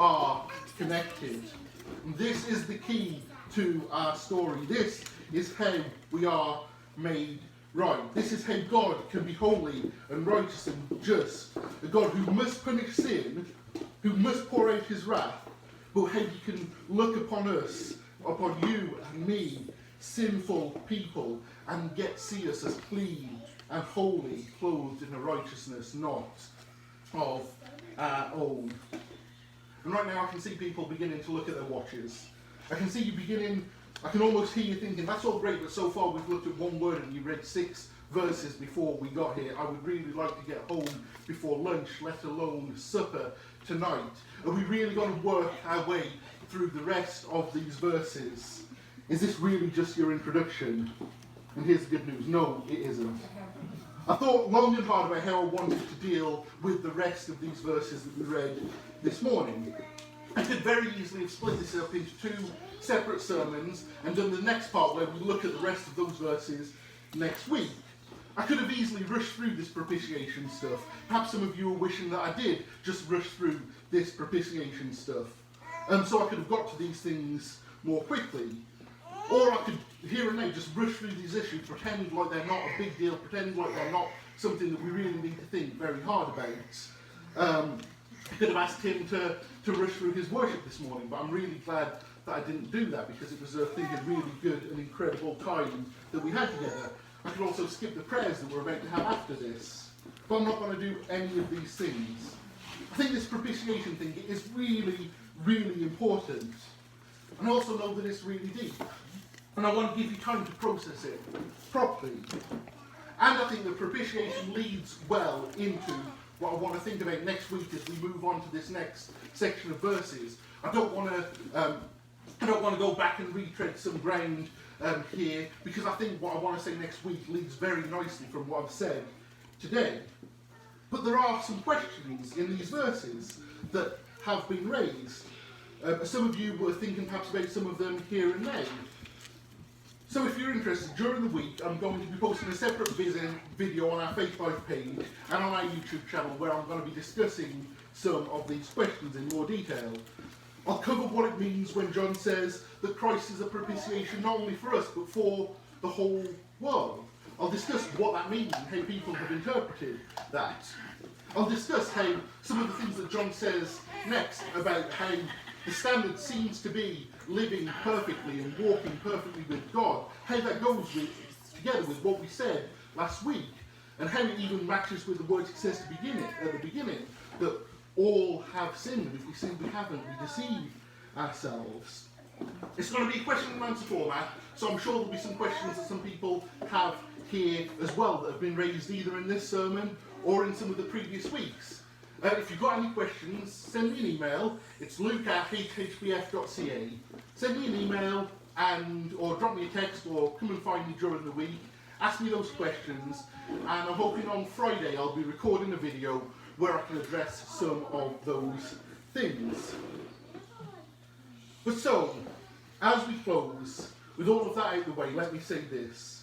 are connected. And this is the key to our story. This is how we are made right. This is how God can be holy and righteous and just. A God who must punish sin, who must pour out his wrath, but how he can look upon us, upon you and me, sinful people, and see us as clean and holy, clothed in a righteousness not of our own. And right now I can see people beginning to look at their watches. I can see you beginning, I can almost hear you thinking, that's all great, but so far we've looked at one word and you read 6 verses before we got here. I would really like to get home before lunch, let alone supper tonight. Are we really going to work our way through the rest of these verses? Is this really just your introduction? And here's the good news, no, it isn't. I thought long and hard about how I wanted to deal with the rest of these verses that we read this morning. I could very easily have split this up into 2 separate sermons and done the next part where we look at the rest of those verses next week. I could have easily rushed through this propitiation stuff. Perhaps some of you are wishing that I did just rush through this propitiation stuff. So I could have got to these things more quickly. Or I could, here and now, just rush through these issues, pretend like they're not a big deal, pretend like they're not something that we really need to think very hard about. I could have asked him to rush through his worship this morning, but I'm really glad that I didn't do that because it was, I think, a really good and incredible time that we had together. I could also skip the prayers that we're about to have after this, but I'm not going to do any of these things. I think this propitiation thing is really, really important. And I also know that it's really deep. And I want to give you time to process it properly. And I think that propitiation leads well into what I want to think about next week as we move on to this next section of verses. I don't want to go back and retread some ground here, because I think what I want to say next week leads very nicely from what I've said today. But there are some questions in these verses that have been raised. Some of you were thinking perhaps about some of them here and now. So if you're interested, during the week I'm going to be posting a separate video on our Faith Life page and on our YouTube channel where I'm going to be discussing some of these questions in more detail. I'll cover what it means when John says that Christ is a propitiation not only for us but for the whole world. I'll discuss what that means and how people have interpreted that. I'll discuss how some of the things that John says next about how the standard seems to be living perfectly and walking perfectly with God, how that goes together with what we said last week, and how it even matches with the words it says at the beginning, that all have sinned, and if we sin we haven't, we deceive ourselves. It's going to be a question and answer format, so I'm sure there'll be some questions that some people have here as well that have been raised either in this sermon or in some of the previous weeks. If you've got any questions, send me an email. It's luke@hhbf.ca. Send me an email or drop me a text or come and find me during the week. Ask me those questions, and I'm hoping on Friday I'll be recording a video where I can address some of those things. But so, as we close, with all of that out of the way, let me say this.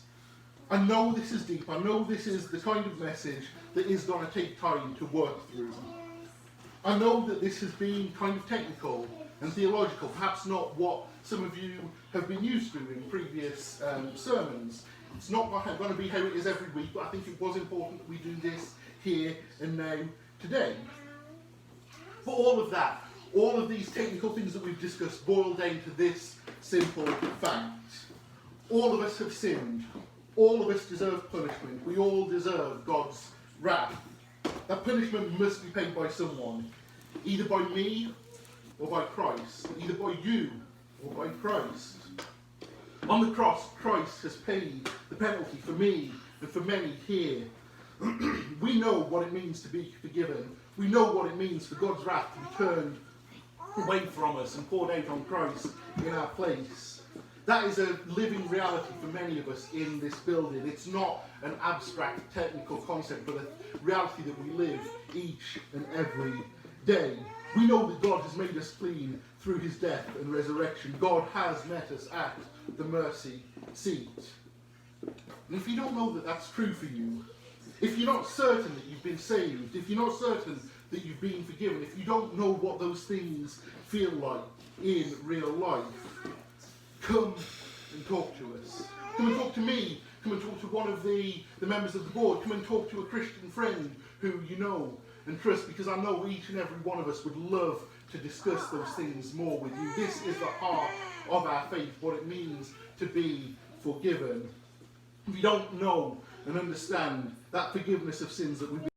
I know this is deep. I know this is the kind of message that is going to take time to work through. I know that this has been kind of technical and theological, perhaps not what some of you have been used to in previous sermons. It's not going to be how it is every week, but I think it was important that we do this here and now today. But all of that, all of these technical things that we've discussed boil down to this simple fact. All of us have sinned. All of us deserve punishment. We all deserve God's wrath. That punishment must be paid by someone, either by me or by Christ, either by you or by Christ. On the cross, Christ has paid the penalty for me and for many here. We know what it means to be forgiven. We know what it means for God's wrath to be turned away from us and poured out on Christ in our place. That is a living reality for many of us in this building. It's not an abstract technical concept, but a reality that we live each and every day. We know that God has made us clean through his death and resurrection. God has met us at the mercy seat. And if you don't know that that's true for you, if you're not certain that you've been saved, if you're not certain that you've been forgiven, if you don't know what those things feel like in real life, come and talk to us. Come and talk to me. Come and talk to one of the members of the board. Come and talk to a Christian friend who you know and trust, because I know each and every one of us would love to discuss those things more with you. This is the heart of our faith, what it means to be forgiven. If you don't know and understand that forgiveness of sins that we've been